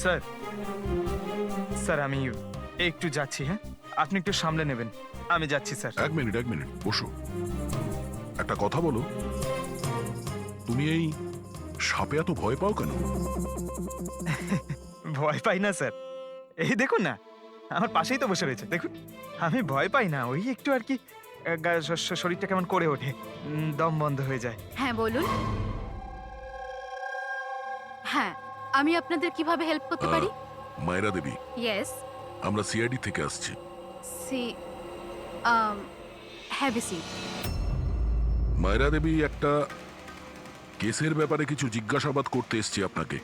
Sir sir আমি একটু যাচ্ছি, হ্যাঁ আপনি একটু সামলে নেবেন। আমি যাচ্ছি স্যার। এক মিনিট বসো। একটা কথা বলো, তুমি এই সাপে এত ভয় পাও কেন? ভয় পাই না স্যার, এই দেখুন না, আমার পাশেই তো বসে রয়েছে, দেখুন। আমি ভয় পাই না, ওই একটু আর কি শরীরটা কেমন করে ওঠে, দম বন্ধ হয়ে যায়। হ্যাঁ বলুন। হ্যাঁ, আমি আপনাদের কিভাবে হেল্প করতে পারি? মায়েরা দেবী, ইয়েস। আমরা সিআইডি থেকে আসছি। She have a seat. মায়েরা দেবী, একটা কেসের ব্যাপারে কিছু জিজ্ঞাসাবাদ করতে এসছি আপনাকে।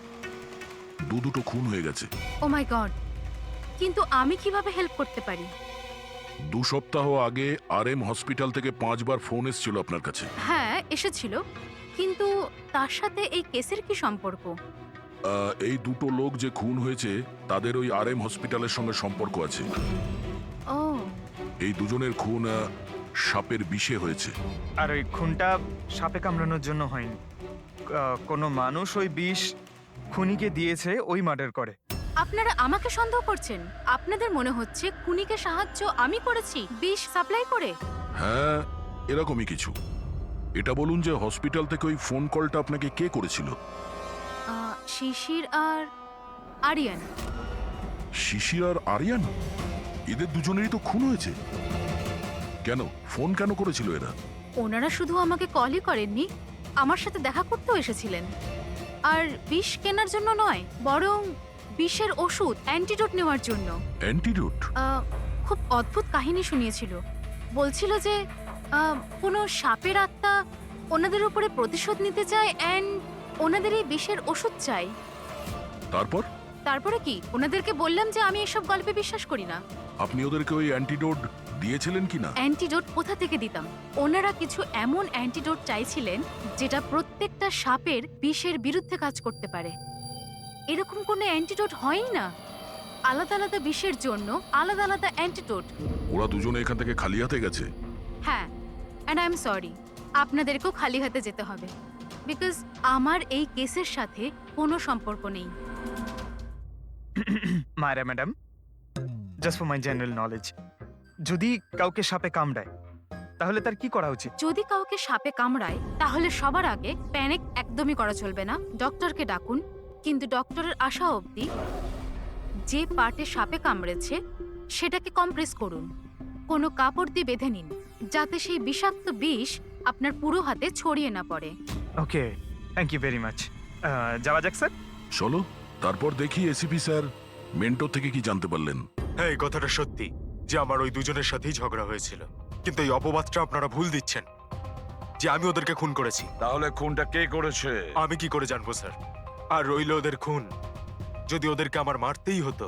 দুটো খুন হয়ে গেছে। ও মাই গড, কিন্তু আমি কিভাবে হেল্প করতে পারি? 2 সপ্তাহ আগে RM হসপিটাল থেকে 5 বার ফোন এসেছিল আপনার কাছে। হ্যাঁ এসেছিল, কিন্তু তার সাথে এই কেসের কি সম্পর্ক? এই দুটো লোক যে খুন হয়েছে তাদের ওই RM হসপিটালের সঙ্গে সম্পর্ক আছে। ও এই দুজনের খুন সাপের বিষে হয়েছে। আর ওই খুনটা সাপে কামড়ানোর জন্য হয়নি, কোনো মানুষ ওই বিষ খুনিকে দিয়েছে ওই মার্ডার করে। আপনারা আমাকে সন্দেহ করছেন? আপনাদের মনে হচ্ছে খুনিকে সাহায্য আমি করেছি বিষ সাপ্লাই করে? হ্যাঁ, এরকমই কিছু। এটা বলুন যে হসপিটাল থেকে ওই ফোন কলটা আপনাকে কে করেছিল? শিশির আর আরিয়ান। শিশির আর আরিয়ান? এদের দুজনেরই তো খুন হয়েছে। কেন ফোন কেন করেছিল এরা? ওনারা শুধু আমাকে কলই করেননি, আমার সাথে দেখা করতেও এসেছিলেন। আর বিষ কেনার জন্য নয়, বরং বিষের ওষুধ অ্যান্টিডোট নেওয়ার জন্য। অ্যান্টিডোট? খুব অদ্ভুত কাহিনী শুনিয়েছিল। বলছিল যে কোনো সাপের আত্মা ওনাদের উপরে প্রতিশোধ নিতে চায় অ্যান্ড ওনাদের এই বিষের ওষুধ চাই। তারপর? তারপরে কি, ওনাদেরকে বললাম যে আমি এসব গল্পে বিশ্বাস করি না। আপনি ওদেরকে ওই অ্যান্টিডোট দিয়েছিলেন কি না? অ্যান্টিডোট কোথা থেকে দিতাম? ওনারা কিছু এমন অ্যান্টিডোট চাইছিলেন যেটা প্রত্যেকটা সাপের বিষের বিরুদ্ধে কাজ করতে পারে। এরকম কোনো অ্যান্টিডোট হয়ই না। আলাদা আলাদা বিষের জন্য আলাদা আলাদা অ্যান্টিডোট। ওরা দুজনে এখান থেকে খালি হাতে গেছে? হ্যাঁ, অ্যান্ড আই এম সরি, আপনাদেরকেও খালি হাতে যেতে হবে, বিকজ আমার এই কেসের সাথে কোনো সম্পর্ক নেই। মায়েরা madam, just for my general knowledge, যদি কাউকে সাপে কামড়ায় তাহলে তার কি করা উচিত? যদি কাউকে সাপে কামড়ায় তাহলে সবার আগে প্যানিক একদমই করা চলবে না। ডক্টরকে ডাকুন, কিন্তু ডক্টরের আসা অবধি যে পার্টে সাপে কামড়েছে সেটাকে কম্প্রেস করুন। কোনো কাপড় দিয়ে বেঁধে নিন যাতে সেই বিষাক্ত বিষ আপনার পুরো হাতে ছড়িয়ে না পড়ে। ওকে, থ্যাংক ইউ ভেরি মাচ। যাওয়া যাক স্যার। চলো, তারপর দেখি এসিপি স্যার মেন্টর থেকে কি জানতে পারলেন। হ্যাঁ, এই কথাটা সত্যি যে আমার ওই দুজনের সাথেই ঝগড়া হয়েছিল, কিন্তু এই অপবাদটা আপনারা ভুল দিচ্ছেন যে আমি ওদেরকে খুন করেছি। তাহলে খুনটা কে করেছে? আমি কি করে জানবো স্যার? আর রইল ওদের খুন, যদি ওদেরকে আমার মারতেই হতো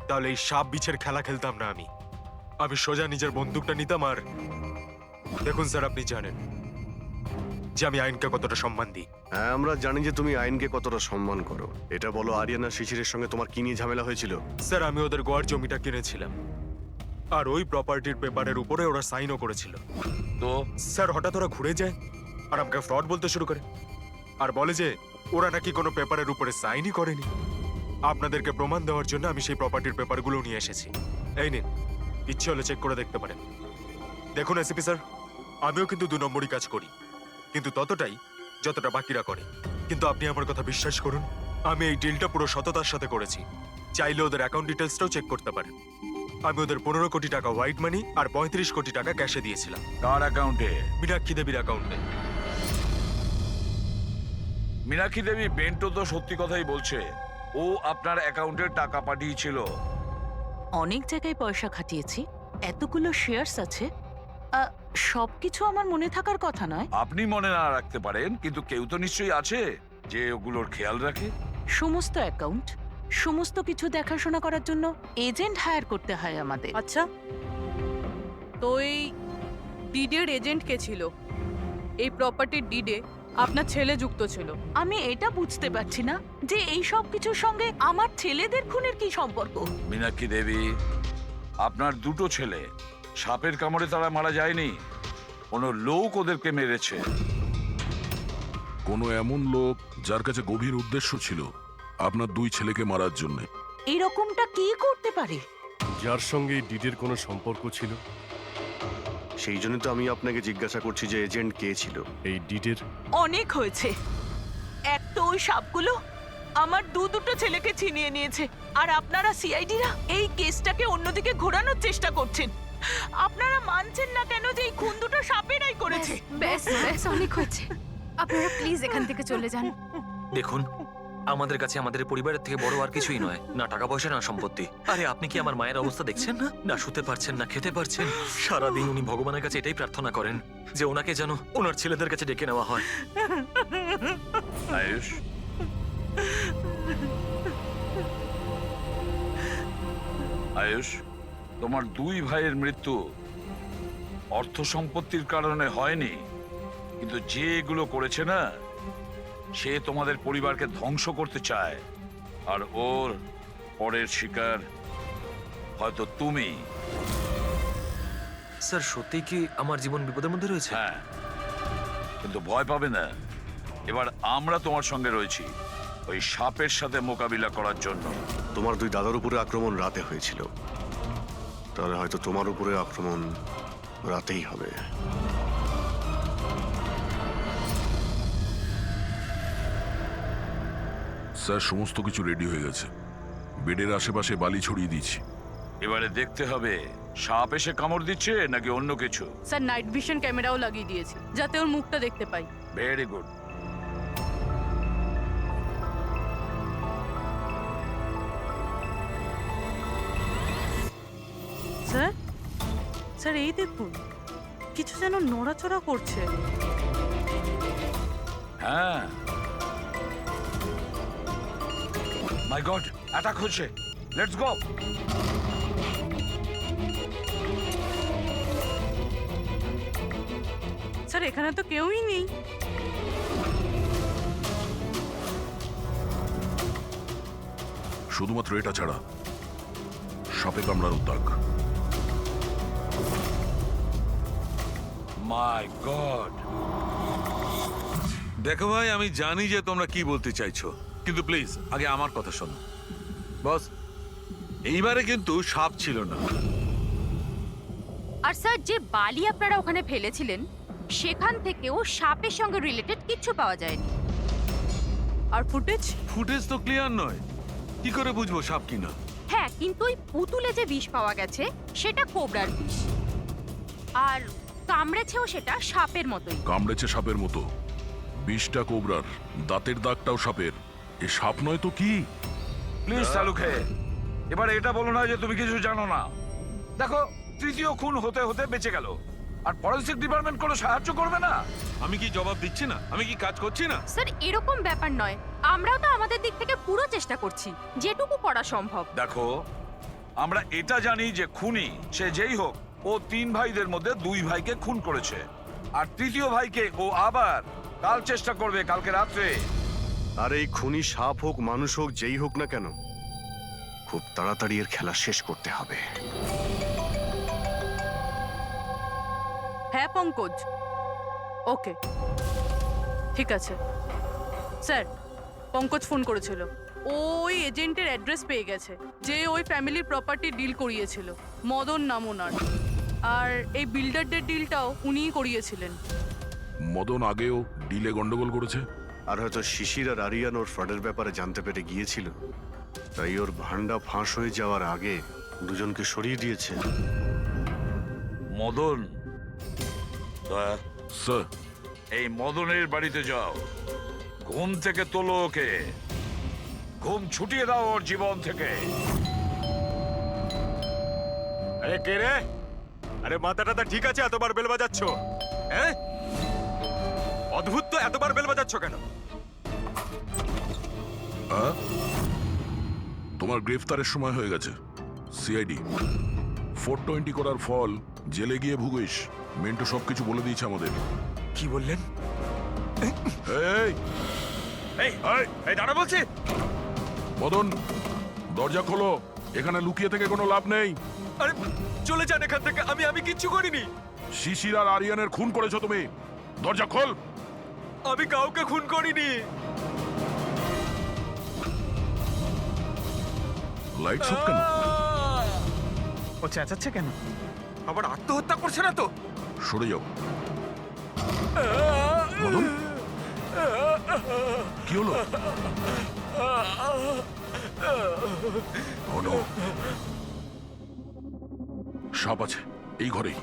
তাহলে এই সাপ বিছের খেলা খেলতাম না। আমি সোজা নিজের বন্দুকটা নিতাম। আর দেখুন স্যার, আপনি জানেন যে আমি আইনকে কতটা সম্মান দিই। হ্যাঁ, আমরা জানি যে তুমি আইনকে কতটা সম্মান করো। এটা বলো, আরিয়ানা শিশিরের সঙ্গে তোমার কি নিয়ে ঝামেলা হয়েছিল? স্যার, আমি ওদের গোয়ার জমিটা কিনেছিলাম, আর ওই প্রপার্টির পেপারের উপরে ওরা সাইনও করেছিল। তো স্যার, হঠাৎ ওরা ঘুরে যায় আর আমাকে ফ্রড বলতে শুরু করে, আর বলে যে ওরা নাকি কোনো পেপারের উপরে সাইনই করেনি। আপনাদেরকে প্রমাণ দেওয়ার জন্য আমি সেই প্রপার্টির পেপারগুলো নিয়ে এসেছি। এই নিন, ইচ্ছে হলে চেক করে দেখতে পারেন। দেখুন এসিপি স্যার, আমিও কিন্তু 2 নম্বরই কাজ করি, কিন্তু ততটাই যতটা বাকিরা করে। কিন্তু আপনি আমার কথা বিশ্বাস করুন, আমি এই ডিলটা পুরো সততার সাথে করেছি। চাইলে ওদের অ্যাকাউন্ট ডিটেলসটাও চেক করতে পারেন। আমি ওদের 15 কোটি টাকা হোয়াইট মানি আর 35 কোটি টাকা ক্যাশে দিয়েছিলাম। কার অ্যাকাউন্টে? মীনাক্ষী দেবীর অ্যাকাউন্টে। মীনাক্ষী দেবী বেন্টো তো সত্যি কথাই বলছে, ও আপনার অ্যাকাউন্টে টাকা পাঠিয়েছিল। অনেক জায়গায় পয়সা খাটিয়েছি, এতগুলো শেয়ারস আছে, সবকিছু আমার মনে থাকার কথা নয়। আপনি মনে না রাখতে পারেন, কিন্তু কেউ তো নিশ্চয়ই আছে যে ওগুলোর খেয়াল রাখে। সমস্ত অ্যাকাউন্ট, সমস্ত কিছু দেখাশোনা করার জন্য এজেন্ট হায়ার করতে হয় আমাদের। আচ্ছা, তো এই ডিডের এজেন্ট কে ছিল? এই প্রপার্টির ডিডে আপনার ছেলে যুক্ত ছিল। আমি এটা বুঝতে পারছি না যে এই সব কিছুর সঙ্গে আমার ছেলেদের খুনের কি সম্পর্ক। মীনাক্ষী দেবী, আপনার 2টো ছেলে সাপের কামড়ে তারা মারা যায়নি, কোনো লোক ওদেরকে মেরেছে। কোনো এমন লোক যার কাছে গভীর উদ্দেশ্য ছিল, আপনার দুই ছেলেকে মারার জন্য। এরকমটা কি করতে পারে? যার সঙ্গে এই ডিডের কোনো সম্পর্ক ছিল, সেই জন্য তো আমি আপনাকে জিজ্ঞাসা করছি যে এজেন্ট কে ছিল এই ডিডের। অনেক হয়েছে। এক তো ওই সাপগুলো আমার দুটো ছেলেকে ছিনিয়ে নিয়েছে, আর আপনারা সিআইডিরা এই কেসটাকে অন্যদিকে ঘোরানোর চেষ্টা করছেন। আপনারা মানছেন না কেন যে এই খুন দুটো সাপেরাই করেছে? ব্যাস ব্যাস অনেক হয়েছে, আপনারা প্লিজ এখান থেকে চলে যান। দেখুন, আমাদের কাছে আমাদের পরিবারের থেকে বড় আর কিছুই নয়, না টাকা পয়সা না সম্পত্তি। আরে আপনি কি আমার মায়ের অবস্থা দেখছেন না? না শুতে পারছেন না খেতে পারছেন। সারাদিন উনি ভগবানের কাছে এটাই প্রার্থনা করেন যে ওনাকে যেন ওনার ছেলেদের কাছে ডেকে নেওয়া হয়। আয়ুষ, আয়ুষ, তোমার দুই ভাইয়ের মৃত্যু অর্থ সম্পত্তির কারণে হয়নি, কিন্তু যে এগুলো করেছে না, সে তোমাদের পরিবারকে ধ্বংস করতে চায়, আর ওর পরের শিকার হয়তো তুমি। স্যার সত্যি কি আমার জীবন বিপদের মধ্যে রয়েছে? হ্যাঁ, কিন্তু ভয় পাবে না, এবার আমরা তোমার সঙ্গে রয়েছি ওই সাপের সাথে মোকাবিলা করার জন্য। তোমার দুই দাদার উপরে আক্রমণ রাতে হয়েছিল, তাহলে হয়তো তোমার উপরে আক্রমণ রাতেই হবে। স্যার, সমস্ত কিছু রেডি হয়ে গেছে। বেডের আশেপাশে বালি ছড়িয়ে দিয়েছি। এবারে দেখতে হবে সাপ এসে কামড় দিচ্ছে নাকি অন্য কিছু। স্যার নাইট ভিশন ক্যামেরাও লাগিয়ে দিয়েছি যাতে ওর মুখটা দেখতে পাই। Very good. স্যার স্যার এই দেখুন, কিছু যেন নড়াচড়া করছে। হ্যাঁ, মাই গড, অ্যাটাক হচ্ছে। Let's go. স্যার এখানে তো কেউই নেই। শুধুমাত্র এটা ছাড়া সাপে কামড়ার উদ্যোগ। মাই গড। দেখো ভাই, আমি জানি যে তোমরা কি বলতে চাইছো, কিন্তু প্লিজ আগে আমার কথা শোনো। বস, এইবারে কিন্তু সাপ ছিল না। আর স্যার, যে বালি আপনারা ওখানে ফেলেছিলেন সেখান থেকেও সাপের সঙ্গে রিলেটেড কিছু পাওয়া যায়নি। আর ফুটেজ? ফুটেজ তো ক্লিয়ার নয়, কি করে বুঝবো সাপ কিনা? হ্যাঁ, কিন্তু ওই পুতুলে যে বিষ পাওয়া গেছে সেটা কোবরার বিষ, আর কামড়েছেও সেটা সাপের মতোই। কামড়েছে সাপের মতো, বিষটা কোবরার, দাঁতের দাগটাও সাপের। এ সাপ নয় তো কি? প্লিজ সালুকে, এবার এটা বলো না যে তুমি কিছু জানো না। দেখো, তৃতীয় খুন হতে হতে বেঁচে গেল, আর ফরেনসিক ডিপার্টমেন্ট কোনো সাহায্য করবে না। আমি কি জবাব দিচ্ছি না? আমি কি কাজ করছি না? স্যার এরকম ব্যাপার নয়, আমরাও তো আমাদের দিক থেকে পুরো চেষ্টা করছি যেটুকু করা সম্ভব। দেখো, আমরা এটা জানি যে খুনি সে যেই হোক, ও তিন ভাইদের মধ্যে দুই ভাইকে খুন করেছে, আর তৃতীয় ভাইকে ও আবার কাল চেষ্টা করবে, কালকে রাত্রে। আর এই খুনি সাপ হোক মানুষ হোক যেই হোক না কেন, খুব তাড়াতাড়ি এর খেলা শেষ করতে হবে। হ্যাঁ পঙ্কজ, ওকে ঠিক আছে। স্যার পঙ্কজ ফোন করেছিল, ওই এজেন্টের অ্যাড্রেস পেয়ে গেছে যে ওই ফ্যামিলির প্রপার্টি ডিল করিয়েছিল। মদন নাম ওনার, আর এই বিল্ডারদের ডিলটাও উনিই করিয়েছিলেন। মদন আগেও ডিলে গন্ডগোল করেছে, আর হয়তো শিশির আর আরিয়ান ওর ফ্রডের ব্যাপারে জানতে পেরে গিয়েছিল, তাই ওর ভান্ডা ফাঁস হয়ে যাওয়ার আগে দুজনকে সরিয়ে দিয়েছে। মদন, দয়া, স্যার। এই মদনের বাড়িতে যাও, ঘুম থেকে তোলো ওকে, ঘুম ছুটিয়ে দাও ওর জীবন থেকে। আরে কে রে? আরে মাথাটা ঠিক আছে, এতবার বেল বাজাচ্ছ? হ্যাঁ, অদ্ভুত তো, এতবার বেল বাজাচ্ছ কেন? তোমার গ্রেফতারের সময় হয়ে গেছে। সিআইডি 420 করার ফল জেলে গিয়ে ভুগিস। মেন্টু সবকিছু বলে দিয়েছে আমাদের। কি বললেন? এই এই এই দাঁড়া বলছি। মদন, দরজা খোলো, এখানে লুকিয়ে থেকে কোনো লাভ নেই। আরে চলে যান এখান থেকে, আমি কিচ্ছু করিনি। শিশির আর আরিয়ানের খুন করেছো তুমি, দরজা খোল। আমি কাউকে খুন করিনি। লাইট সব কেন? ও চেঁচাচ্ছে কেন? আবার আত্মহত্যা করছে না তো? সরে যাও। মদন, কি হলো? Oh no! সাপ আছে এই ঘরেই।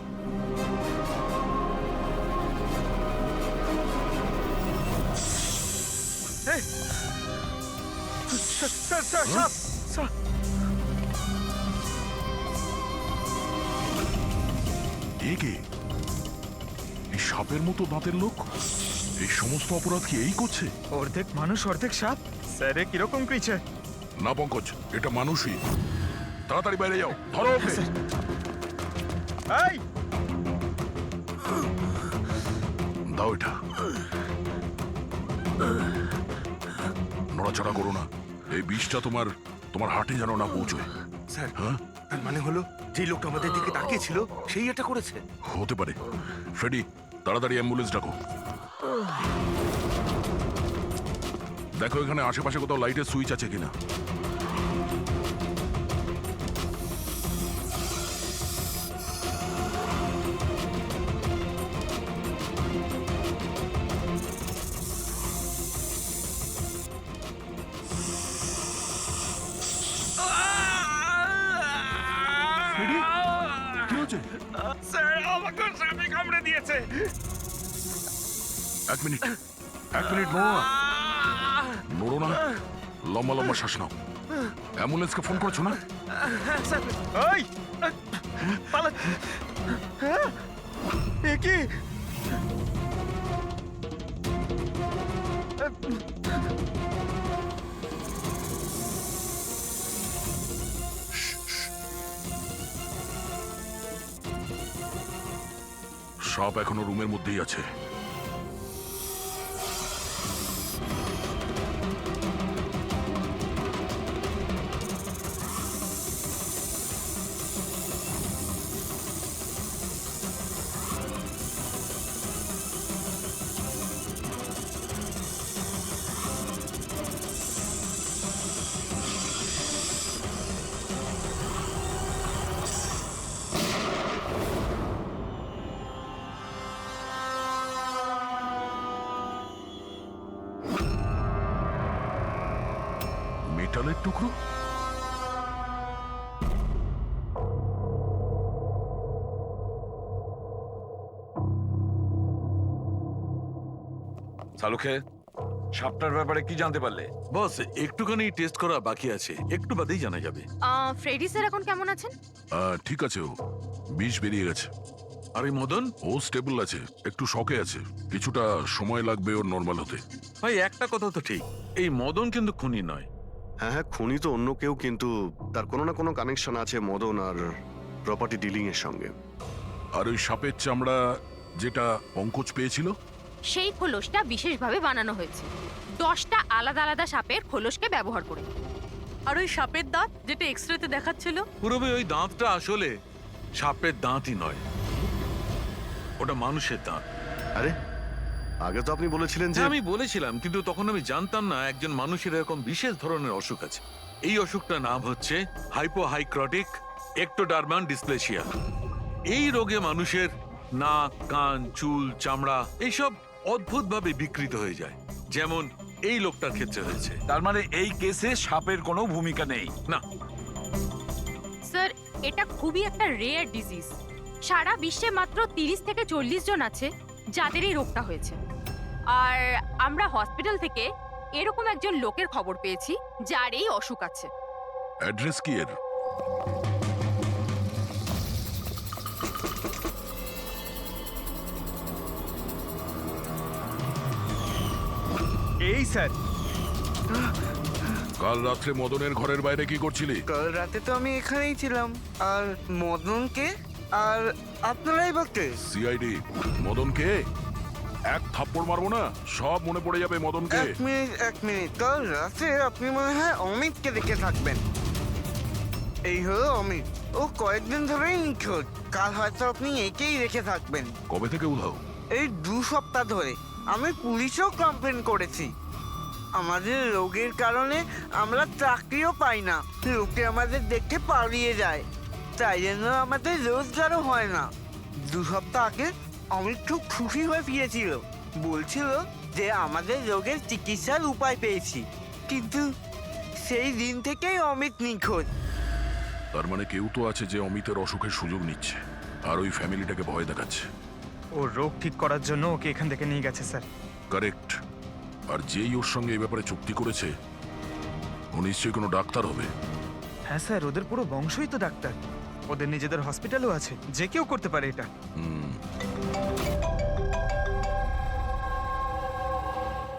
এ কে? এই সাপের মতো দাঁতের লোক? এই সমস্ত অপরাধ কি এই করছে? অর্ধেক মানুষ অর্ধেক সাপ। স্যার এ কিরকম ক্রিচার? না পঙ্কজ, এটা মানুষই। তাড়াতাড়ি বাইরে যাও, ধরো ওকে। এই দাও এটা। নড়াচড়া করো না, এই বিষটা তোমার হার্টে যেন না পৌঁছয়। স্যার, হ্যাঁ, তার মানে হলো যে লোকটা আমাদের দিকে তাকিয়েছিল সেই এটা করেছে। হতে পারে। ফ্রেডি, তাড়াতাড়ি অ্যাম্বুলেন্স ডাকো। দেখো এখানে আশেপাশে কোথাও লাইটের সুইচ আছে কিনা। ফ্রেডি, কি হচ্ছে? স্যার আমাকে সাপে কামড়ে দিয়েছে। এক মিনিট নড়ো না, নড়ো না। লম্বা লম্বা শ্বাস নাও। অ্যাম্বুলেন্সকে ফোন করেছো না? ওই পালা। হ্যাঁ, এ কি? সাপ এখনো রুমের মধ্যেই আছে। মেটালের টুকরো? সালুখে, সাপটার ব্যাপারে কি জানতে পারলে? বস, একটুখানি টেস্ট করা বাকি আছে, একটু বাদেই জানা যাবে। ফ্রেডি স্যার এখন কেমন আছেন? ঠিক আছে, ও বিষ বেরিয়ে গেছে। আর এই মদন? ও স্টেবল আছে, একটু শকে আছে, কিছুটা সময় লাগবে ওর নর্মাল হতে। ভাই একটা কথা তো ঠিক, এই মদন কিন্তু খুনি নয়। হ্যাঁ হ্যাঁ, খুনি তো অন্য কেউ, কিন্তু তার কোনো না কোনো কানেকশন আছে মদন আর প্রপার্টি ডিলিং এর সঙ্গে। আর ওই সাপের চামড়া যেটা পঙ্কজ পেয়েছিল, সেই খোলসটা বিশেষভাবে বানানো হয়েছে 10টা আলাদা আলাদা সাপের খোলসকে ব্যবহার করে। আর ওই সাপের দাঁত যেটা এক্সরেতে দেখাচ্ছিল, পুরোবে ওই দাঁতটা আসলে সাপের দাঁতই নয়, ওটা মানুষের দাঁত। আরে আগে তো আপনি বলেছিলেন যে আমি বলেছিলাম, কিন্তু তখন আমি জানতাম না একজন মানুষের এরকম বিশেষ ধরনের অসুখ আছে। এই অসুখটার নাম হচ্ছে হাইপোহাইক্রটিক একটোডার্মান ডিসপ্লেসিয়া। এই রোগে মানুষের নাক, কান, চুল, চামড়া এইসব অদ্ভুতভাবে বিকৃত হয়ে যায়, যেমন এই লোকটার ক্ষেত্রে হয়েছে। তার মানে এই কেসে সাপের কোনো ভূমিকা নেই? না স্যার, এটা খুবই একটা রেয়ার ডিজিজ। সারা বিশ্বে মাত্র 30 থেকে 40 জন আছে যাদের এই রোগটা হয়েছে। আর আমরা হসপিটাল থেকে এরকম একজন লোকের খবর পেয়েছি যার এই অসুখ আছে। অ্যাড্রেস কি এর? এই স্যার, কাল রাত্রে মদনের ঘরের বাইরে কি করছিলি? কাল রাতে তো আমি এখানেই ছিলাম। আর মদনকে আর আপনারাই বলতে সিআইডি। মদনকে এক থাপ্পড় মারবো না, সব মনে পড়ে যাবে মদনকে। এক মিনিট, কাল রাতে আপনি মনে হয় অমিতকে দেখে থাকবেন। এই হলো অমিত, ও কয়েকদিন ধরেই নিখোঁজ। কাল হয়তো আপনি একেই রেখে থাকবেন। কবে থেকে উধাও? এই 2 সপ্তাহ ধরে। আমি পুলিশেও কমপ্লেন করেছি। আমাদের রোগের কারণে আমরা চাকরিও পাই না, লোকে আমাদের দেখে পালিয়ে যায়, তাই জন্য আমাদের রোজগারও হয় না। 2 সপ্তাহ আগে অমিত খুব খুশি হয়ে ফিরেছিল, বলছিল যে আমাদের রোগের চিকিৎসার উপায় পেয়েছি, কিন্তু সেই দিন থেকেই অমিত নিখোঁজ। তার মানে কেউ তো আছে যে অমিতের অসুখের সুযোগ নিচ্ছে আর ওই ফ্যামিলিটাকে ভয় দেখাচ্ছে। ওর রোগ ঠিক করার জন্য ওকে এখান থেকে নিয়ে গেছে স্যার। কারেক্ট। আর যেই ওর সঙ্গে এই ব্যাপারে চুক্তি করেছে ও নিশ্চয়ই কোনো ডাক্তার হবে। হ্যাঁ স্যার, ওদের পুরো বংশই তো ডাক্তার, ওদের নিজেদের হসপিটালও আছে, যে কেউ করতে পারে এটা।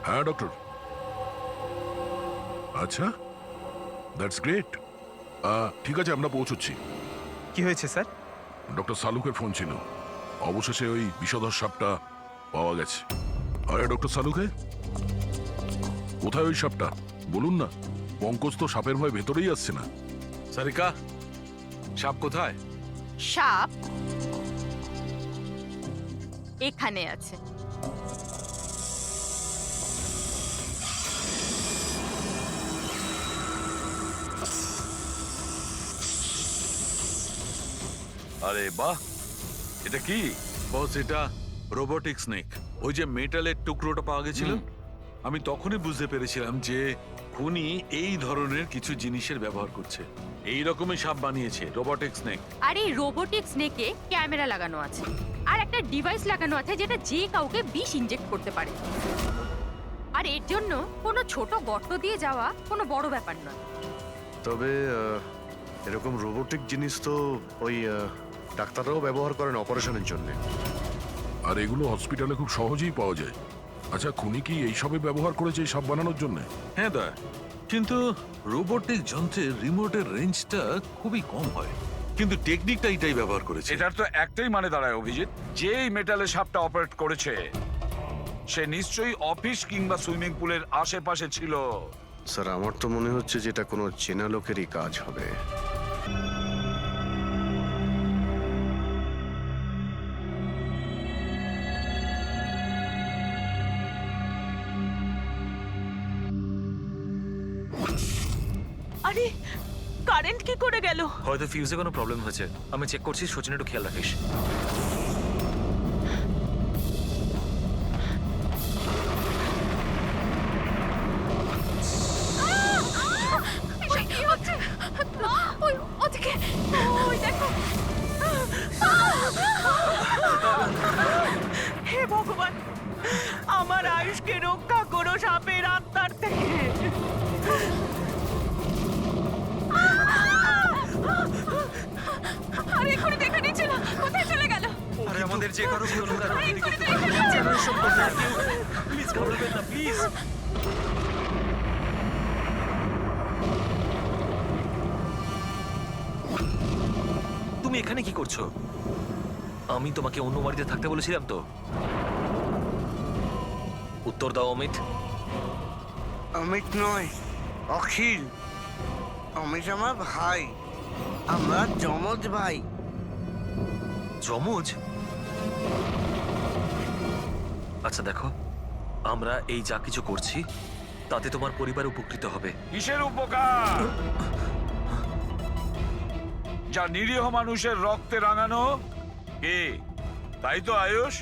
হ্যাঁ ডক্টর। আচ্ছা, দ্যাটস গ্রেট। ঠিক আছে, আমরা পৌঁছচ্ছি। কি হয়েছে স্যার? ডক্টর সালুকের ফোন ছিল, অবশেষে ওই বিষধর সাপটা পাওয়া গেছে। আরে ডক্টর সালুকে, কোথায় ওই সাপটা বলুন না? পঙ্কজ তো সাপের ভয় ভেতরেই আসছে না। সারিকা, সাপ কোথায়? সাপ এখানে আছে। আরে বাহ, এটা কি? বস, এটা রোবোটিক স্নেক। ওই যে মেটালের টুকরোটা পাওয়া গেছিল, আমি তখনই বুঝতে পেরেছিলাম যে খুনি এই ধরনের কিছু জিনিসের ব্যবহার করছে। এই রকমই সাপ বানিয়েছে রোবোটিক স্নেক। আর এই রোবোটিক স্নেকে ক্যামেরা লাগানো আছে আর একটা ডিভাইস লাগানো আছে যেটা যে কাউকে বিষ ইনজেক্ট করতে পারে। আর এর জন্য কোনো ছোট গর্ত দিয়ে যাওয়া কোনো বড় ব্যাপার নয়। তবে এরকম রোবোটিক জিনিস তো ওই ডাক্তাররাও ব্যবহার করেন অপারেশনের জন্য। আর এগুলো হসপিটালে খুব সহজেই পাওয়া যায়। আচ্ছা, খুনি কি এইসবে ব্যবহার করেছে এই সাপ বানানোর জন্য? হ্যাঁ দা, কিন্তু রোবোটিক যন্ত্রের রিমোটের রেঞ্জটা খুবই কম হয়, কিন্তু টেকনিকটা এটাই ব্যবহার করেছে। এটার তো একটাই মানে দাঁড়ায় অভিজিৎ, যে এই মেটালের সাপটা অপারেট করেছে সে নিশ্চয়ই অফিস কিংবা সুইমিং পুলের আশেপাশে ছিল। স্যার, আমার তো মনে হচ্ছে যে এটা কোনো চেনা লোকেরই কাজ হবে। আরে কারেন্ট কি করে গেল? হয়তো ফিউজে কোনো প্রবলেম হয়েছে। আমি চেক করছি, সচিন একটু খেয়াল রাখিস। হে ভগবান, আমার আয়ুষকে রক্ষা করো সাপের আত্মার থেকে। আরে এখনই দেখা নিচ্ছে না, কোথায় চলে গেল? আরে আমাদের যে কারো প্লিজ ঘাবড়াবেন না, প্লিজ। তুমি এখানে কি করছো? আমি তোমাকে অন্য বাড়িতে থাকতে বলেছিলাম তো। উত্তর দাও অমিত। অমিত নয়, অখিল। অমিত আমার ভাই, আমরা যমজ ভাই। যমজ? আচ্ছা দেখো, আমরা এই যা কিছু করছি তাতে তোমার পরিবার উপকৃত হবে। কিসের উপকার? যা নিরীহ মানুষের রক্তে রাঙানো। কে? তাই তো আয়ুষ?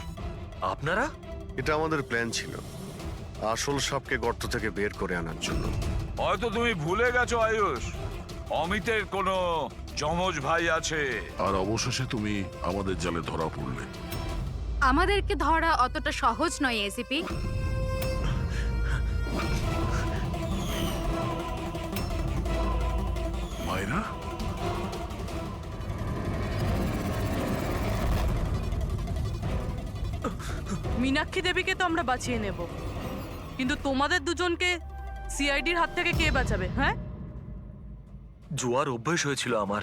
আপনারা? এটা আমাদের প্ল্যান ছিল, আসল সাপকে গর্ত থেকে বের করে আনার জন্য। হয়তো তুমি ভুলে গেছো আয়ুষ, অমিতের কোনো যমজ ভাই আছে। আর অবশেষে তুমি আমাদের জালে ধরা পড়লে। আমাদেরকে ধরা অতটা সহজ নয় এসিপি। মায়েরা, মীনাক্ষী দেবীকে তো আমরা বাঁচিয়ে নেব, কিন্তু তোমাদের দুজনকে সিআইডির হাত থেকে কে বাঁচাবে? হ্যাঁ, জুয়ার অভ্যেস হয়েছিল আমার,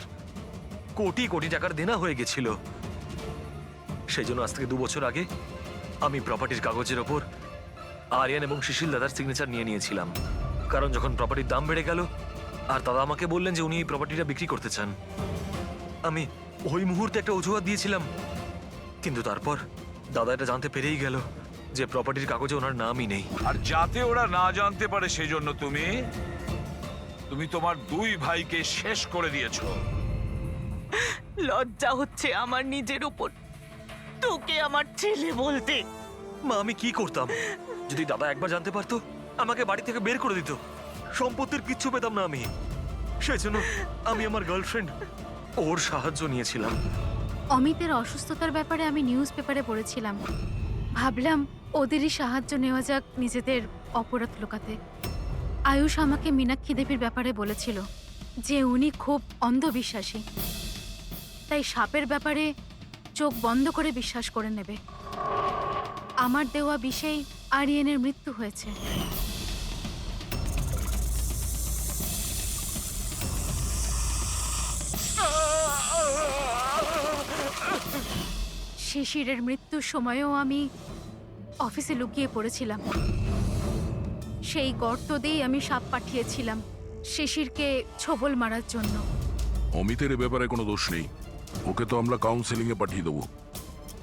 কোটি কোটি টাকার দেনা হয়ে গেছিল। সেই জন্য আজ থেকে 2 বছর আগে আমি প্রপার্টির কাগজের ওপর আরিয়ান এবং সুশীল দাদার সিগনেচার নিয়ে নিয়েছিলাম। কারণ যখন প্রপার্টির দাম বেড়ে গেল আর দাদা আমাকে বললেন যে উনি এই প্রপার্টিটা বিক্রি করতে চান, আমি ওই মুহূর্তে একটা অজুহাত দিয়েছিলাম। কিন্তু তারপর দাদা এটা জানতে পেরেই গেল যে প্রপার্টির কাগজে ওনার নামই নেই। আর যাতে ওরা না জানতে পারে সেজন্য তুমি তোমার দুই ভাইকে শেষ করে দিয়েছো। লজ্জা হচ্ছে আমার নিজের উপর, তোকে আমার ছেলে বলতে। মা আমি কি করতাম? যদি দাদা একবার জানতে পারতো, আমাকে বাড়ি থেকে বের করে দিত, সম্পত্তির কিচ্ছু পেতাম না আমি। সেই জন্য আমি আমার গার্লফ্রেন্ড ওর সাহায্য নিয়েছিলাম। অমিতের অসুস্থতার ব্যাপারে আমি নিউজ পেপারে পড়েছিলাম, ভাবলাম ওদেরই সাহায্য নেওয়া যাক নিজেদের অপরাধ লুকাতে। আয়ুষ আমাকে মীনাক্ষী দেবীর ব্যাপারে বলেছিল যে উনি খুব অন্ধবিশ্বাসী, তাই সাপের ব্যাপারে চোখ বন্ধ করে বিশ্বাস করে নেবে। আমার দেওয়া বিষেই আরিয়ানের মৃত্যু হয়েছে। শিশিরের মৃত্যুর সময়ও আমি অফিসে লুকিয়ে পড়েছিলাম। সেই গর্ত দিয়েই আমি সাপ পাঠিয়েছিলাম শিশিরকে ছোবল মারার জন্য। অমিতের এ ব্যাপারে কোনো দোষ নেই, ওকে তো আমরা কাউন্সেলিং এ পাঠিয়ে দেবো,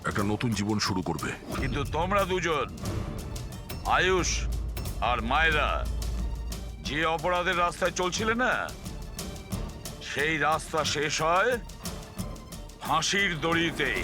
একটা নতুন জীবন শুরু করবে। কিন্তু তোমরা দুজন, আয়ুষ আর মায়রা, যে অপরাধের রাস্তায় চলছিলে না, সেই রাস্তা শেষ হয় ফাঁসির দড়িতেই।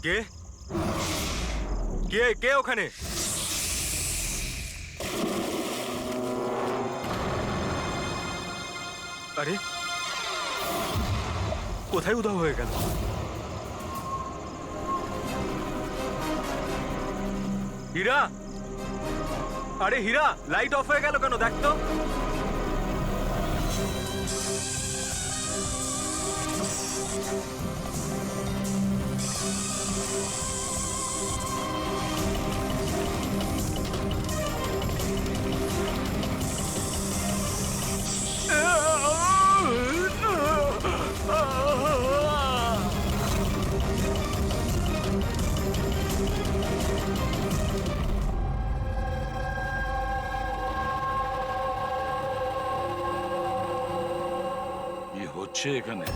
কে কে কে ওখানে? আরে কোথায় উধাও হয়ে গেল? হীরা, আরে হীরা, লাইট অফ হয়ে গেল কেন? দেখ তো। কি হচ্ছে এখানে?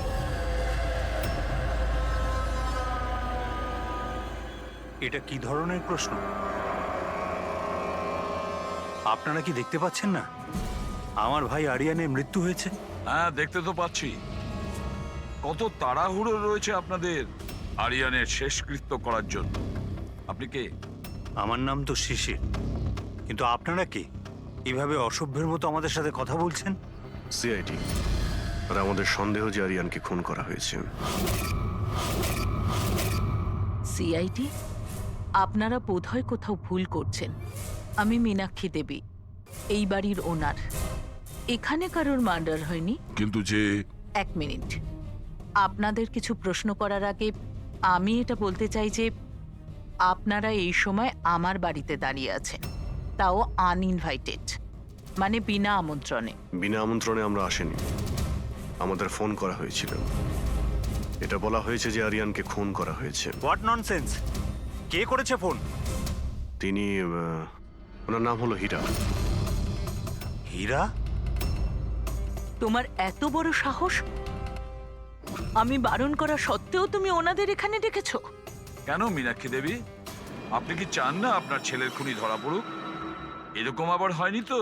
এটা কি ধরনের প্রশ্ন? আপনারা কি দেখতে পাচ্ছেন না আমার ভাই আরিয়ানের মৃত্যু হয়েছে? হ্যাঁ, দেখতে তো পাচ্ছি। কত তাড়াহুড়ো রয়েছে আপনাদের আরিয়ানের শেষকৃত্য করার জন্য। আপনি কে? আমার নাম তো শিশির, কিন্তু আপনারা কি এভাবে অসভ্যের মতো আমাদের সাথে কথা বলছেন? সিআইডি, আর আমাদের সন্দেহ যে আরিয়ানকে খুন করা হয়েছে। সিআইডি, আপনারা বোধহয় কোথাও ভুল করছেন। আমি মীনাক্ষী দেবী, এই বাড়ির ওনার। এখানে কারোর মার্ডার হয়নি। কিন্তু যে এক মিনিট, আপনাদের কিছু প্রশ্ন করার আগে আমি এটা বলতে চাই যে আপনারা এই সময় আমার বাড়িতে দাঁড়িয়ে আছেন, তাও আনইনভাইটেড, মানে বিনা আমন্ত্রণে। বিনা আমন্ত্রণে আমরা আসিনি, আমাদের ফোন করা হয়েছিল। এটা বলা হয়েছে যে আরিয়ানকে খুন করা হয়েছে। What nonsense! কে করেছে ফোন? তিনি ওনার নাম হলো হীরা। হীরা? তোমার এত বড় সাহস! আমি বারণ করা সত্ত্বেও তুমি ওনাদের এখানে ডেকেছো? কেন মীনাক্ষী দেবী, আপনি কি চান না আপনার ছেলের খুনি ধরা পড়ুক? এরকম আবার হয়নি তো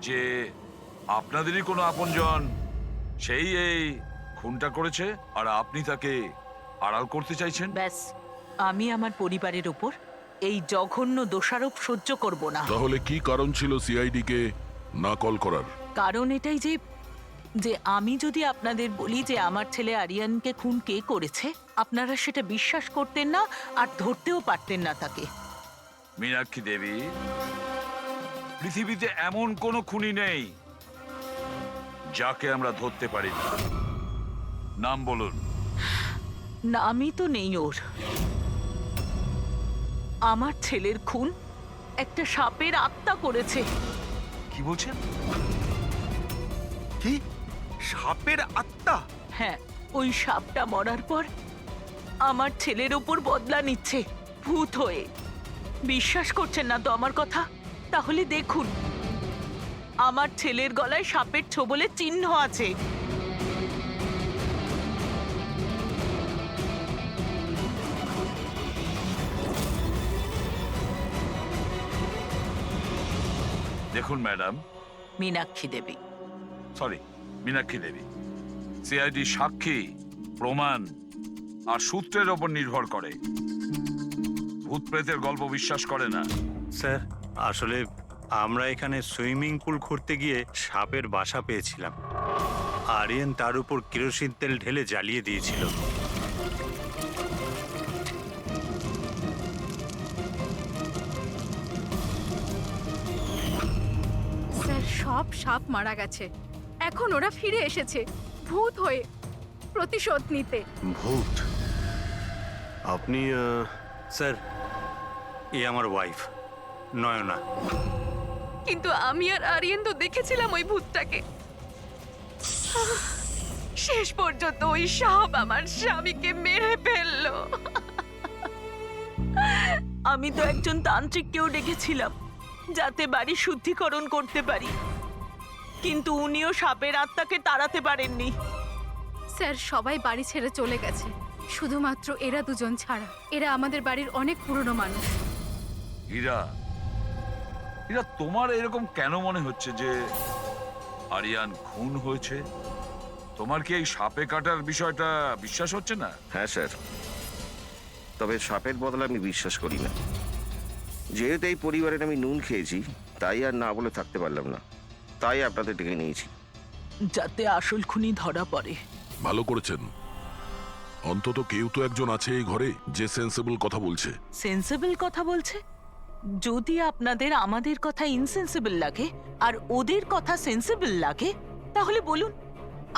যে আপনাদেরই কোনো আপনজন সেই এই খুনটা করেছে আর আপনি তাকে আড়াল করতে চাইছেন? ব্যাস, আমি আমার পরিবারের উপর এই জঘন্য দোষারোপ সহ্য করব না। তাহলে কি কারণ ছিল সিআইডি কে না কল করার? কারণ এটাই যে যে আমি যদি আপনাদের বলি যে আমার ছেলে আরিয়ানকে খুন কে করেছে, আপনারা সেটা বিশ্বাস করতেন না আর ধরতেও পারতেন না তাকে। মীনাক্ষী দেবী, পৃথিবীতে এমন কোনো খুনি নেই যাকে আমরা ধরতে পারি না। নাম বলুন। নামই তো নেই ওর। আমার ছেলের খুন একটা সাপের আত্মা করেছে। কি বলছেন? কি সাপের আত্মা? হ্যাঁ, ওই সাপটা মরার পর আমার ছেলের ওপর বদলা নিচ্ছে ভূত হয়ে। বিশ্বাস করছেন না তো আমার কথা? তাহলে দেখুন, আমার ছেলের গলায় সাপের ছোবলের চিহ্ন আছে। দেখুন ম্যাডাম, মীনাক্ষী দেবী। সরি, মীনাক্ষী দেবী, সিআইডি সাক্ষী, প্রমাণ আর সূত্রের ওপর নির্ভর করে। ভূত প্রেতের গল্প বিশ্বাস করে না। স্যার আসলে আমরা এখানে সুইমিং পুল খুঁড়তে গিয়ে সাপের বাসা পেয়েছিলাম। আরিয়ান তার উপর কেরোসিন তেল ঢেলে জ্বালিয়ে দিয়েছিল। স্যার, সব সাপ মারা গেছে। এখন ওরা ফিরে এসেছে ভূত হয়ে প্রতিশোধ নিতে। ভূত? আপনি স্যার, এ আমার ওয়াইফ নয়না। কিন্তু আমি আর আরিয়ান তো দেখেছিলাম ওই ভূতটাকে। শেষ পর্যন্ত ওই সাপ আমার স্বামীকে মেরে ফেললো। আমি তো একজন তান্ত্রিককেও ডেকেছিলাম যাতে বাড়ি শুদ্ধিকরণ করতে পারি, কিন্তু উনিও সাপের আত্মাকে তাড়াতে পারেননি। স্যার, সবাই বাড়ি ছেড়ে চলে গেছে, শুধুমাত্র এরা দুজন ছাড়া। এরা আমাদের বাড়ির অনেক পুরনো মানুষ। হীরা, হীরা, তোমার এরকম কেন মনে হচ্ছে যে আরিয়ান খুন হয়েছে? তোমার কি এই সাপে কাটার বিষয়টা বিশ্বাস হচ্ছে না? হ্যাঁ স্যার, তবে সাপের বদলে আমি বিশ্বাস করি না। যেহেতু এই পরিবারের আমি নুন খেয়েছি, তাই আর না বলে থাকতে পারলাম না, তাই আপনাদের ডেকে নিয়েছি। যাতে আসল খুনি ধরা পড়ে। ভালো করেছেন। অন্তত কেউ তো একজন আছে এই ঘরে যে সেন্সিবল কথা বলছে। সেন্সিবল কথা বলছে? যদি আপনাদের আমাদের কথা ইনসেন্সিবল লাগে আর ওদের কথা সেন্সিবল লাগে, তাহলে বলুন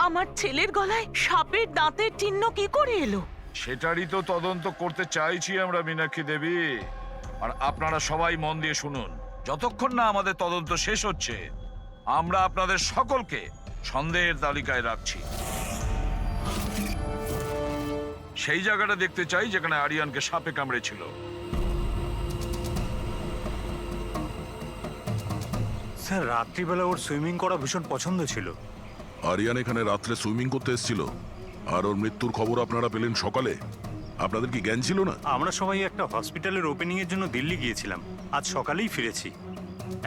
আমার ছেলের গলায় সাপের দাঁতের চিহ্ন কি করে এলো? সেটারই তো তদন্ত করতে চাইছি আমরা, মীনাক্ষী দেবী। আর আপনারা সবাই মন দিয়ে শুনুন, যতক্ষণ না আমাদের তদন্ত শেষ হচ্ছে আমরা আপনাদের সকলকে সন্দেহের তালিকায় রাখছি। সেই জায়গাটা দেখতে চাই যেখানে আরিয়ানকে সাপে কামড়েছিল। স্যার, রাত্রিবেলা ওর সুইমিং করা ভীষণ পছন্দ ছিল। আরিয়ান এখানে রাত্রে সুইমিং করতে এসেছিল, আর ওর মৃত্যুর খবর আপনারা পেলেন সকালে। আপনাদের কি জ্ঞান ছিল না? আমরা সবাই একটা হসপিটালের ওপেনিং এর জন্য দিল্লি গিয়েছিলাম। আজ সকালেই ফিরেছি।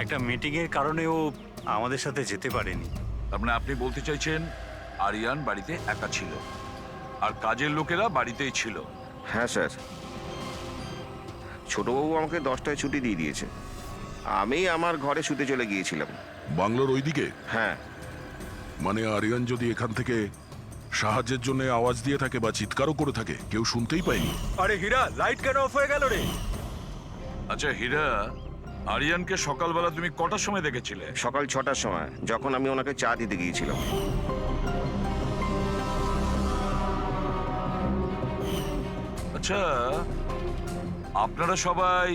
একটা মিটিং এর কারণে ও আমাদের সাথে যেতে পারেনি। তার মানে আপনি বলতে চাইছেন আরিয়ান বাড়িতে একা ছিল আর কাজের লোকেরা বাড়িতেই ছিল? হ্যাঁ স্যার, ছোটবাবু আমাকে 10টায় ছুটি দিয়ে দিয়েছে। আমি আমার ঘরে শুতে চলে গিয়েছিলাম। বাংলোর ওইদিকে? হ্যাঁ। মানে আরিয়ান যদি এখান থেকে সাহায্যের জন্য আওয়াজ দিয়ে থাকে বা চিৎকারও করে থাকে, কেউ শুনতেই পায়নি? আরে হীরা, লাইট কেন অফ হয়ে গেল রে? আচ্ছা হীরা, আরিয়ানকে সকালবেলা তুমি কটার সময় দেখেছিলে? সকাল 6টার সময়, যখন আমি ওনাকে চা দিতে গিয়েছিলাম। আচ্ছা, আপনারা সবাই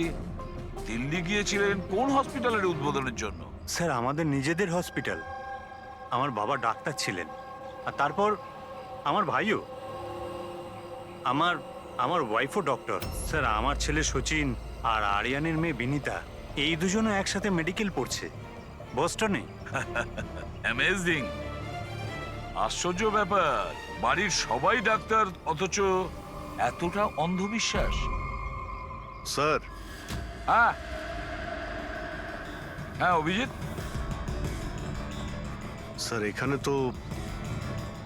দিল্লি গিয়েছিলেন কোন হসপিটালের উদ্বোধনের জন্য? স্যার, আমাদের নিজেদের হসপিটাল। আমার বাবা ডাক্তার ছিলেন, আর তারপর আমার ভাইও। আমার ওয়াইফও ডক্টর। স্যার, আমার ছেলে সচিন আর আরিয়ানের মেয়ে বিনীতা, এই দুজনও একসাথে মেডিকেল পড়ছে বস্টনে। অ্যামেজিং, আশ্চর্য ব্যাপার। বাড়ির সবাই ডাক্তার, অথচ এতটা অন্ধবিশ্বাস। স্যার। হ্যাঁ হ্যাঁ, অভিজিৎ। স্যার, এখানে তো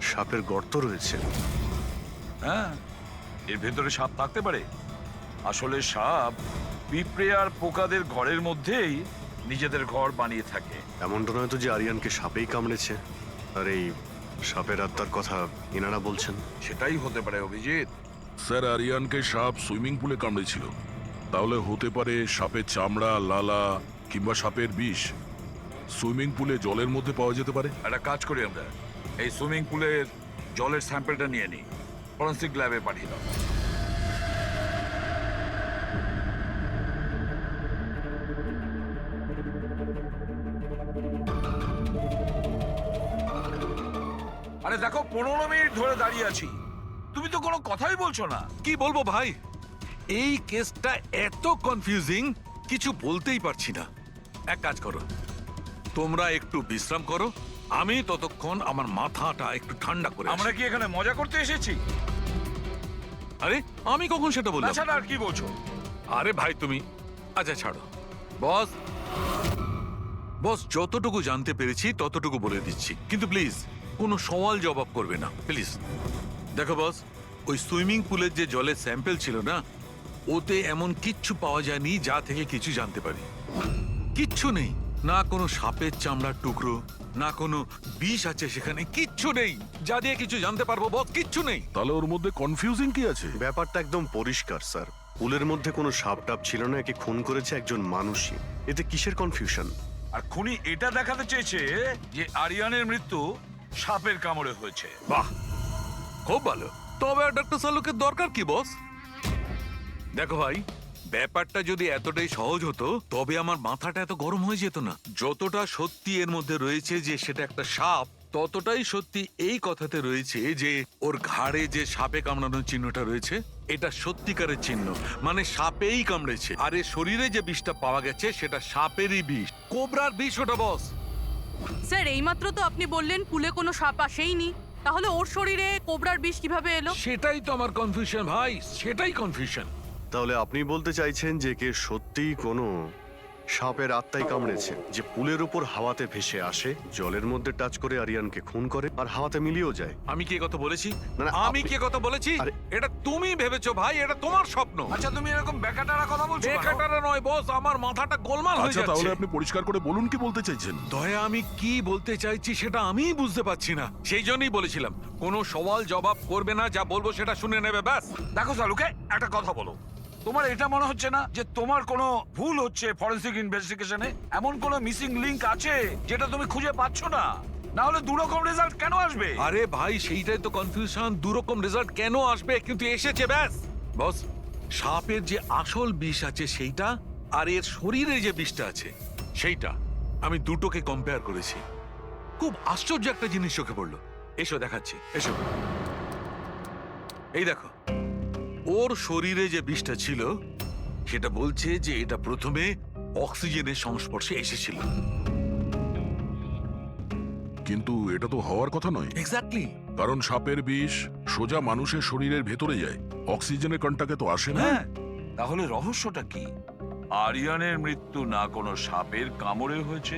সাপের গর্ত রয়েছে। হ্যাঁ, এর ভেতরে সাপ থাকতে পারে। আসলে সাপ পিঁপড়ে আর পোকাদের ঘরের মধ্যেই নিজেদের ঘর বানিয়ে থাকে। এমনটা নয় তো যে আরিয়ানকে সাপেই কামড়েছে, আর এই সাপের আত্মার কথা এনারা বলছেন? সেটাই হতে পারে অভিজিৎ। স্যার, আরিয়ানকে সাপ সুইমিং পুলে কামড়েছিল, তাহলে হতে পারে সাপের চামড়া, লালা কিংবা সাপের বিষ সুইমিং পুলে জলের মধ্যে পাওয়া যেতে পারে। একটা কাজ করি, আমরা এই সুইমিং পুলের জলের স্যাম্পলটা নিয়ে নিই, ফরেন্সিক ল্যাবে পাঠিয়ে দাও। আরে দেখো 15 মিনিট ধরে দাঁড়িয়ে আছি, তুমি তো কোনো কথাই বলছো না। কি বলবো ভাই, এই কেসটা এত কনফিউজিং, কিছু বলতেই পারছি না। এক কাজ করো, তোমরা একটু বিশ্রাম করো, আমি ততক্ষণ আমার মাথাটা একটু ঠান্ডা করে আমরা কি এখানে মজা করতে এসেছি? আরে আমি কখন সেটা বললাম? তাছাড়া আর কি বলছো? আরে ভাই তুমি, আচ্ছা ছাড়ো। বস বস যতটুকু জানতে পেরেছি ততটুকু বলে দিচ্ছি, কিন্তু প্লিজ কোনো সওয়াল জবাব করবে না প্লিজ। দেখো বস, ওই সুইমিং পুলের যে জলের স্যাম্পল ছিল না, ওতে এমন কিচ্ছু পাওয়া যায়নি যা থেকে কিছু জানতে পারি। কিচ্ছু নেই, না কোনো সাপের চামড়ার টুকরো, না কোনো বিষ আছে সেখানে, কিচ্ছু নেই যা দিয়ে কিছু জানতে পারবো বস, কিচ্ছু নেই। তাহলে ওর মধ্যে কনফিউজিং কি আছে? ব্যাপারটা একদম পরিষ্কার স্যার, পুলের মধ্যে কোনো সাপ টাপ ছিল না, একে খুন করেছে একজন মানুষই। এতে কিসের কনফিউশন? আর খুনি এটা দেখাতে চেয়েছে যে আরিয়ানের মৃত্যু সাপের কামড়ে হয়েছে। বাহ, খুব ভালো। তবে ডক্টর সালুকের দরকার কি বস? দেখো ভাই, ব্যাপারটা যদি এতটাই সহজ হতো তবে আমার মাথাটা এত গরম হয়ে যেত না। যতটা সত্যি এর মধ্যে রয়েছে যে সেটা একটা সাপ, ততটাই সত্যি এই কথাতে রয়েছে যে ওর ঘাড়ে যে সাপে কামড়ানোর চিহ্নটা রয়েছে, এটা সত্যিকারের চিহ্ন, মানে সাপেই কামড়েছে। আর এর শরীরে যে বিষটা পাওয়া গেছে সেটা সাপেরই বিষ, কোবরার বিষ ওটা বস। স্যার এইমাত্র তো আপনি বললেন পুলে কোনো সাপ আসেইনি, তাহলে ওর শরীরে কোবরার বিষ কিভাবে এলো? সেটাই তো আমার কনফিউশন ভাই, সেটাই কনফিউশন। তাহলে আপনি বলতে চাইছেন যে কে সত্যিই কোনো সাপের আত্মাই কামড়েছে, যে পুলের উপর হাওয়াতে ভেসে আসে, জলের মধ্যে টাচ করে আরিয়ানকে খুন করে আর হাওয়াতে মিলিয়েও যায়। আমি কি কথা বলেছি? না, না, আমি আপনি- কি কথা বলেছি? আরে- এটা তুমি ভেবেছো ভাই, এটা তোমার স্বপ্ন। আচ্ছা তুমি এরকম বেকাটারা কথা বলছো কেন? বেকাটারা নয় বস, আমার মাথাটা গোলমাল হয়ে আচ্ছা তাহলে যাচ্ছে। আপনি পরিষ্কার করে বলুন কি বলতে চাইছেন। দয়া, আমি কি বলতে চাইছি সেটা আমিই বুঝতে পারছি না, সেই জন্যই বলেছিলাম কোনো সওয়াল জবাব করবে না, যা বলবো সেটা শুনে নেবে ব্যাস। দেখো সালুকে, একটা কথা বলো, তোমার এটা মনে হচ্ছে না যে তোমার কোনো ভুল হচ্ছে ফরেন্সিক ইনভেস্টিগেশনে? এমন কোনো মিসিং লিংক আছে যেটা তুমি খুঁজে পাচ্ছ না? না হলে দুরকম রেজাল্ট কেন আসবে? আরে ভাই, সেইটাই তো কনফিউশন, দুরকম রেজাল্ট কেন আসবে, কিন্তু এসেছে ব্যাস। বস, সাপের যে আসল বিষ আছে সেইটা, আর এর শরীরে যে বিষটা আছে সেইটা, আমি দুটোকে কম্পেয়ার করেছি। খুব আশ্চর্য একটা জিনিস চোখে পড়লো। এসো দেখাচ্ছি, এসো। এই দেখো, ওর শরীরে যে বিষটা ছিল সেটা বলছে যে এটা প্রথমে অক্সিজেনের সংস্পর্শে এসেছিল। কিন্তু এটা তো হওয়ার কথা নয়, এক্স্যাক্টলি। কারণ সাপের বিষ সোজা মানুষের শরীরের ভেতরে যায়, অক্সিজেনের কন্টাক্টে তো আসে না। হ্যাঁ, তাহলে রহস্যটা কি? আরিয়ানের মৃত্যু না কোনো সাপের কামড়ে হয়েছে,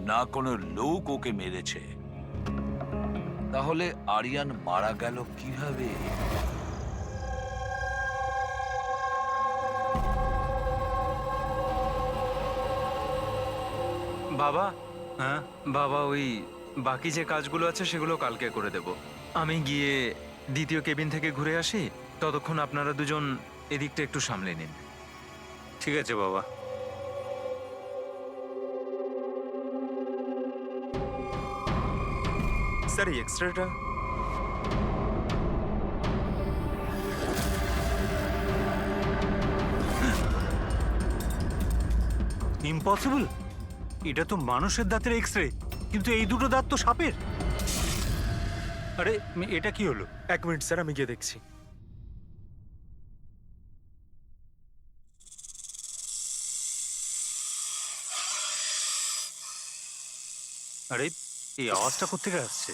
না কোনো লোক ওকে মেরেছে। তাহলে আরিয়ান মারা গেল কিভাবে? বাবা, হ্যাঁ বাবা, ওই বাকি যে কাজগুলো আছে সেগুলো কালকে করে দেব। আমি গিয়ে দ্বিতীয় কেবিন থেকে ঘুরে আসি, ততক্ষণ আপনারা দুজন এদিকটা একটু সামলে নিন। ঠিক আছে বাবা। স্যার এই এক্সট্রাটা ইম্পসিবল, এটা তো মানুষের দাঁতের এক্স-রে, কিন্তু এই দুটো দাঁত তো সাপের। আরে এটা কি হলো? 1 মিনিট স্যার, আমি গিয়ে দেখছি। আরে এই আওয়াজটা কোত্থেকে আসছে?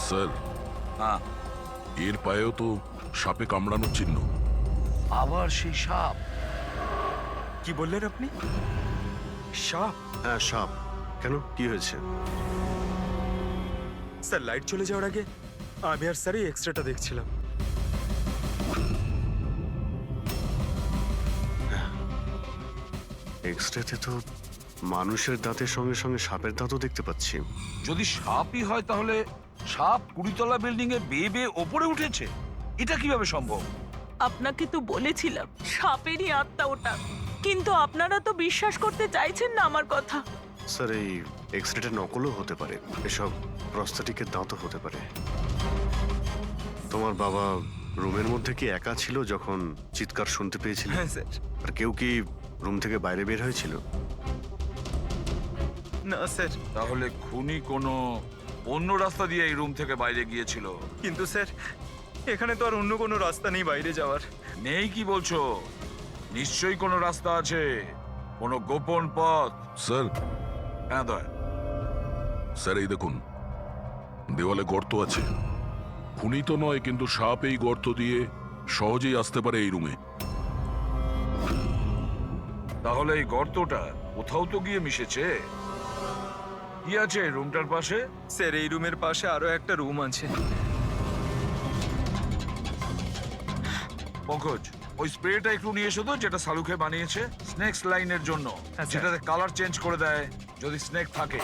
স্যার, হ্যাঁ, এর পায়েও তো সাপে কামড়ানোর চিহ্ন। আবার সেই সাপ? কি বললেন আপনি? সাপ? হ্যাঁ সাপ। কেন, কি হয়েছে? স্যার লাইট চলে যাওয়ার আগে আমি আর স্যার এই এক্সট্রাটা দেখছিলাম। এক্সরেতে তো মানুষের দাঁতের সঙ্গে সঙ্গে সাপের দাঁতও দেখতে পাচ্ছি। যদি সাপই হয় তাহলে সাপ 20তলা বিল্ডিং এ বেয়ে বেয়ে ওপরে উঠেছে, এটা কিভাবে সম্ভব? আপনাকে তো বলেছিলাম সাপেরই আত্মা ওটা, কিন্তু আপনারা তো বিশ্বাস করতে চাইছেন না আমার কথা। স্যার এই এক্সরেটা নকলও হতে পারে, এসব প্রস্থেটিকের দাঁতও হতে পারে। তোমার বাবা রুমের মধ্যে কি একা ছিল যখন চিৎকার শুনতে পেয়েছিল? হ্যাঁ স্যার। আর কেউ কি রুম থেকে বাইরে বের হয়েছিল? না স্যার। তাহলে খুনি কোনো অন্য রাস্তা দিয়ে এই রুম থেকে বাইরে গিয়েছিল। কিন্তু স্যার এখানে তো আর অন্য কোনো রাস্তা নেই বাইরে যাওয়ার। নেই কি বলছো? নিশ্চয়ই কোনো রাস্তা আছে, কোনো গোপন পথ। স্যার, হ্যাঁ দয়া। স্যার এই দেখুন, দেওয়ালে গর্ত আছে। খুনি তো নয়, কিন্তু সাপ এই গর্ত দিয়ে সহজেই আসতে পারে এই রুমে। তাহলে এই গর্তটা কোথাও তো গিয়ে মিশেছে। কি আছে এই রুমটার পাশে? স্যার এই রুমের পাশে আরো একটা রুম আছে। পঙ্কজ, ওই স্প্রেটা একটু নিয়ে এসো তো, যেটা সালুকে বানিয়েছে স্নেক্স লাইনের জন্য, যেটাতে কালার চেঞ্জ করে দেয় যদি স্নেক থাকে।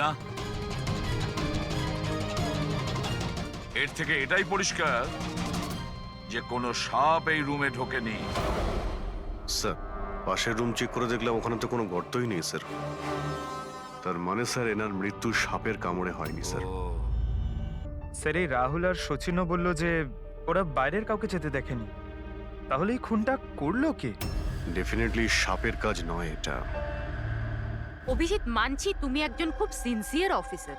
না, এর থেকে এটাই পরিষ্কার যে কোনো সাপ এই রুমে ঢোকেনি। স্যার পাশের রুম চেক করে দেখলাম ওখানে তো কোনো গর্তই নেই স্যার। তার মানে স্যার এনার মৃত্যু সাপের কামড়ে হয়নি স্যার। স্যার এই রাহুল আর সচিনও বলল যে ওরা বাইরের কাউকে যেতে দেখেনি, তাহলে এই খুনটা করলো কে? ডেফিনেটলি সাপের কাজ নয় এটা। অভিজিৎ, মানছি তুমি একজন খুব সিনসিয়ার অফিসার,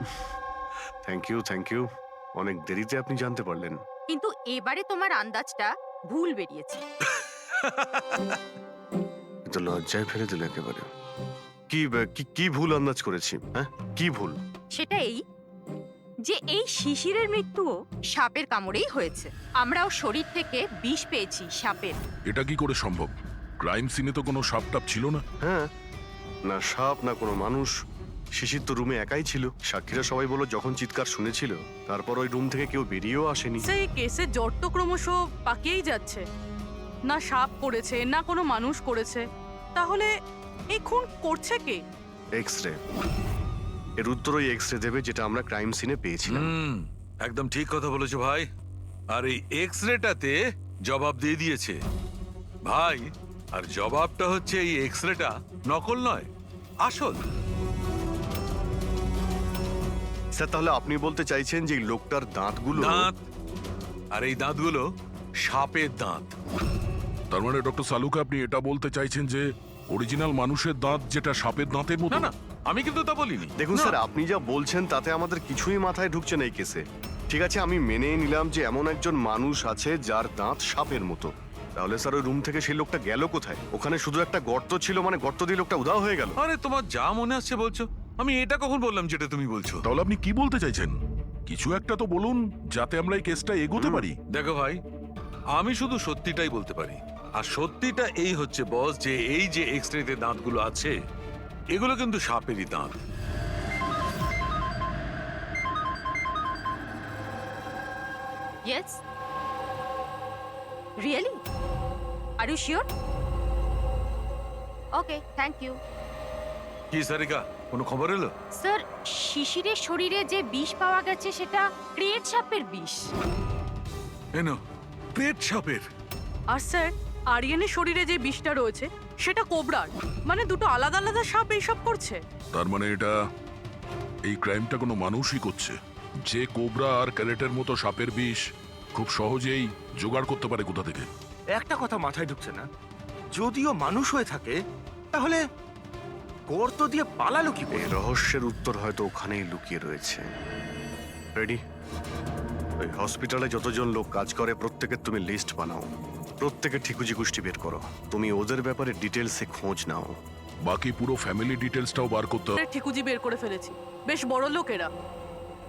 থ্যাংক ইউ। অনেক দেরিতে আপনি জানতে পারলেন। কিন্তু এবারে তোমার আন্দাজটা ভুল বেরিয়েছে। কিন্তু লজ্জায় ফেলে দিল একেবারে। কি ভুল আন্দাজ করেছি? হ্যাঁ, কি ভুল? সেটা এই যে এই শিশিরের মৃত্যুও সাপের কামড়েই হয়েছে। আমরাও শরীর থেকে বিষ পেয়েছি সাপের। এটা কি করে সম্ভব? ক্রাইম সিনে তো কোনো সাপ টাপ ছিল না। হ্যাঁ, না সাপ না কোনো মানুষ। শিশির তো রুমে একাই ছিল। সাক্ষীরা সবাই বলল যখন চিৎকার শুনেছিল তারপর ওই রুম থেকে কেউ বেরিয়েও আসেনি। সেই কেসের জট তো ক্রমশ পাকিয়েই যাচ্ছে। না সাপ করেছে না কোনো মানুষ করেছে, তাহলে এই খুন করছে কে? এক্সরে। এর উত্তর ওই এক্সরে দেবে যেটা আমরা ক্রাইম সিনে পেয়েছিলাম। একদম ঠিক কথা বলেছো ভাই। আর এই এক্সরেটাতে জবাব দিয়ে দিয়েছে ভাই। আর জবাবটা হচ্ছে এই এক্সরেটা নকল নয়, আসল। স্যার তাহলে আপনি বলতে চাইছেন যে এই লোকটার দাঁতগুলো? দাঁত, আর এই দাঁতগুলো সাপের দাঁত। তার মানে ডক্টর সালুকে আপনি এটা বলতে চাইছেন যে অরিজিনাল মানুষের দাঁত যেটা সাপের দাঁতের মতো? না না, আমি কিন্তু তা বলিনি। দেখুন না। স্যার, আপনি যা বলছেন তাতে আমাদের কিছুই মাথায় ঢুকছে না এই কেসে। ঠিক আছে, আমি মেনে নিলাম যে এমন একজন মানুষ আছে যার দাঁত সাপের মতো। তাহলে স্যার ওই রুম থেকে সেই লোকটা গেল কোথায়? ওখানে শুধু একটা গর্ত ছিল, মানে গর্ত দিয়ে লোকটা উধাও হয়ে গেল। আরে তোমার যা মনে আসছে বলছো, আমি এটা কখন বললাম যেটা তুমি বলছো? তাহলে আপনি কি বলতে চাইছেন? কিছু একটা তো বলুন যাতে আমরা এই কেসটা এগোতে পারি। দেখো ভাই, আমি শুধু সত্যিটাই বলতে পারি। আর সত্যিটা এই হচ্ছে বস, যে এই যে এক্সরেতে দাঁতগুলো আছে এগুলো কিন্তু সাপেরই দাঁত। Yes? Really? Are you sure? Okay, thank you. কি সারিকা, কোনো খবর এলো? স্যার, শিশিরের শরীরে যে বিষ পাওয়া গেছে সেটা ক্রেট সাপের বিষ। এনো, পেট সাপের। আর স্যার, আরিয়ানের শরীরে যে বিষটা রয়েছে সেটা কোবরার। মানে দুটো আলাদা আলাদা সাপ এইসব করছে। তার মানে এটা এই ক্রাইমটা কোনো মানুষই করছে, যে কোবরা আর ক্যারেটের মতো সাপের বিষ খুব সহজেই জোগাড় করতে পারে কোথা থেকে। একটা কথা মাথায় ঢুকছে না, যদিও মানুষ হয়ে থাকে তাহলে গর্ত দিয়ে পালালো কি করে? এই রহস্যের উত্তর হয়তো ওখানেই লুকিয়ে রয়েছে। রেডি? ওই হসপিটালে যতজন লোক কাজ করে প্রত্যেকের তুমি লিস্ট বানাও, প্রত্যেকের ঠিকুজি গোষ্ঠী বের করো। তুমি ওদের ব্যাপারে ডিটেলসে খোঁজ নাও। বাকি পুরো ফ্যামিলি ডিটেলসটাও বার করতে হবে। ঠিকুজি বের করে ফেলেছি। বেশ বড় লোক এরা।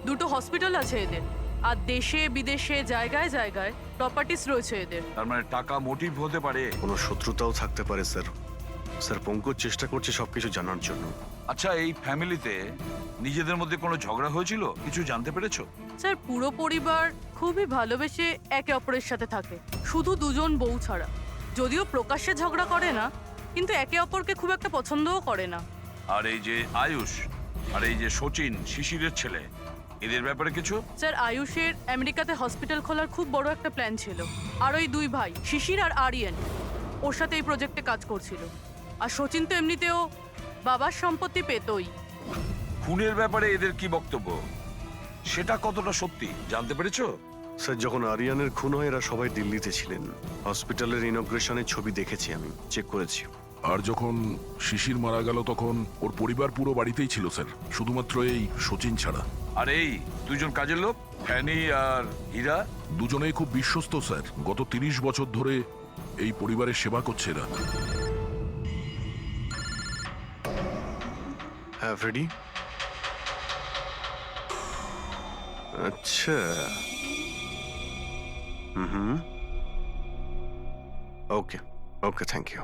দুটো হসপিটাল আছে এদের, আর দেশে বিদেশে জায়গায় জায়গায় প্রপার্টিস রয়েছে এদের। তার মানে টাকা মোটিভ হতে পারে। কোনো শত্রুতাও থাকতে পারে স্যার। স্যার পঙ্কজ চেষ্টা করছে সবকিছু জানার জন্য। আচ্ছা, এই ফ্যামিলিতে নিজেদের মধ্যে কোনো ঝগড়া হয়েছিল? কিছু জানতে পেরেছো? স্যার পুরো পরিবার খুবই ভালোবেসে একে অপরের সাথে থাকে, শুধু দুজন বউ ছাড়া। যদিও প্রকাশ্যে ঝগড়া করে না, কিন্তু একে অপরকে খুব একটা পছন্দও করে না। আর এই যে আয়ুষ আর এই যে সচিন, শিশিরের ছেলে, এদের ব্যাপারে কিছু? স্যার আয়ুষের আমেরিকাতে হসপিটাল খোলার খুব বড় একটা প্ল্যান ছিল, আর ওই দুই ভাই শিশির আর আরিয়ান ওর সাথে এই প্রজেক্টে কাজ করছিল। আর সচিন তো এমনিতেও বাবার সম্পত্তি পেতই। খুনের ব্যাপারে এদের কি বক্তব্য, সেটা কতটা সত্যি জানতে পেরেছো? স্যার যখন আরিয়ানের খুন হয় এরা সবাই দিল্লিতে ছিলেন। হসপিটালের ইনগ্রেশনের ছবি দেখেছি, আমি চেক করেছি। আর যখন শিশির মারা গেল তখন ওর পরিবার পুরো বাড়িতেই ছিল স্যার, শুধুমাত্র এই সচিন ছাড়া। আর এই দুজন কাজের লোক, ফ্যানি আর হীরা, দুজনেই খুব বিশ্বস্ত স্যার। গত 30 বছর ধরে এই পরিবারের সেবা করছে এরা। হ্যাঁ ফ্রেডি। আচ্ছা, হুম, ওকে ওকে, থ্যাংক ইউ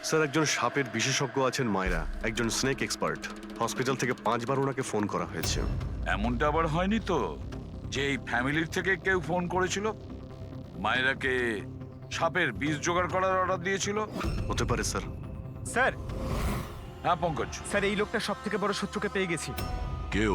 স্যার। একজন সাপের বিশেষজ্ঞ আছেন মায়রা, একজন স্নেক এক্সপার্ট। হসপিটাল থেকে 5 বার ওনাকে ফোন করা হয়েছে। এমনটা আবার হয়নি তো যে এই ফ্যামিলির থেকে কেউ ফোন করেছিল মায়েরাকে সাপের বীজ জোগাড় করার অর্ডার দিয়েছিল? হতে পারে স্যার। স্যার, হ্যাঁ পঙ্কজ। স্যার এই লোকটা সব থেকে বড় শত্রুকে পেয়ে গেছি। কেউ